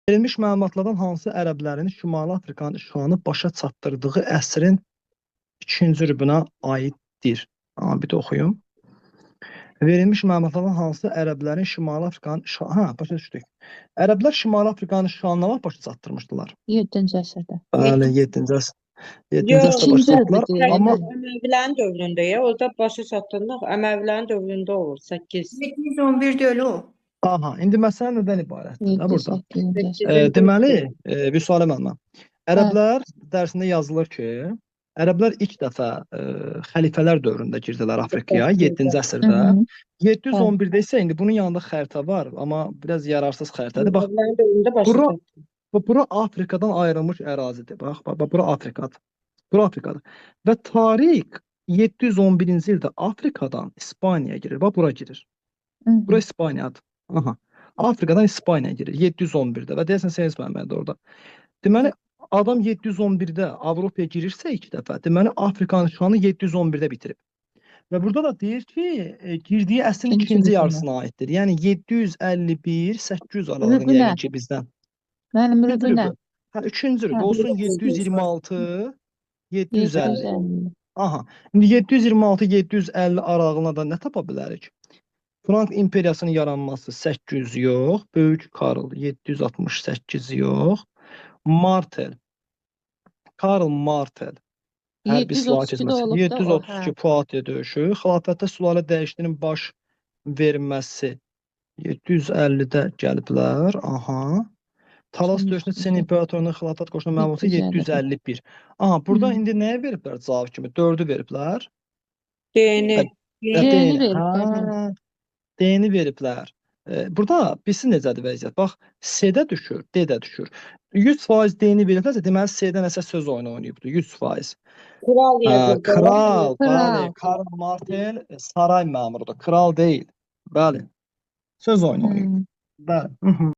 Verilmiş məlumatlardan hansı ərəblərin Şimali Afrikanın işğalını başa çatdırdığı əsrin ikinci rübünə aiddir? Bir də oxuyum. Verilmiş məlumatlardan hansı ərəblərin Şimali Afrikanın işğalını... başa düşdük. Ərəblər Şimali Afrikanın işğalını vaxt başa çatdırmışdılar. 7-ci əsrdə. Bəli, 7-ci əsrdə Yox, başa çatdılar. Amma Əməvilərin dövründə ya, orada başa çatdırılır. Əməvilərin dövründə olur, 8. 711 deyil o. aha, indi məsələ nədən ibarətdir də burada? 7-8-ci. Deməli, bir sualə mənim. Ərəblər dərsində yazılır ki, ərəblər ilk dəfə xəlifələr dövründə girdilər Afrikaya, 7-ci əsrdə. 711-də isə indi bunun yanında xəritə var, amma biraz yararsız xəritədir. Bax, Əməvilərin dövründə başa çatdırılır. bura Afrikadan ayrılmış ərazidir. Bax, bura Afrikadır. Bura Afrikadır. Və tarix 711-ci ildə Afrikadan İspaniyaya girir. Bax, bura girir. Bura İspaniyadır. Aha. Afrikadan İspaniyaya girir 711-də və deyəsən Seyid Məhəmməd orada. Deməli, adam 711-də Avropaya girirsə ilk dəfə, deməli Afrikanın işğalını 711-də bitirib. Və burada da deyir ki, girdiyi əsrin ikinci yarısına aiddir. Yəni 751-800 aralığında yəqin ki bizdən. Mənim rübünə. Üçüncü rübü olsun 726, 750. Aha. İndi 726-750 aralığına da nə tapa bilərik? Frank imperiyasının yaranması 800 yox, Böyük Karl 768 yox, Karl Martel hərbi silah keçməsi 732 Poitiers döyüşü, xilafətdə sülalə dəyişikliyin baş verməsi 750-də gəliblər. Aha. Talas döyüşündə Çin imperatorunun xilafət qoşunu məmurluğu 751. Aha, burada indi nəyə veriblər cavab kimi? 4-ü veriblər. D-ni veriblər. Burada bilsin necədir vəziyyət. Bax, C-də düşür, D-də düşür. 100% D-ni veriblərsə, deməli C-də nəsə söz oyunu oynayıbdır. 100%. Kral yazıldı. Kral, bəli. Karl Martel saray məmurudur. Kral deyil. Bəli. Söz oyunu oynayıb. Bəli.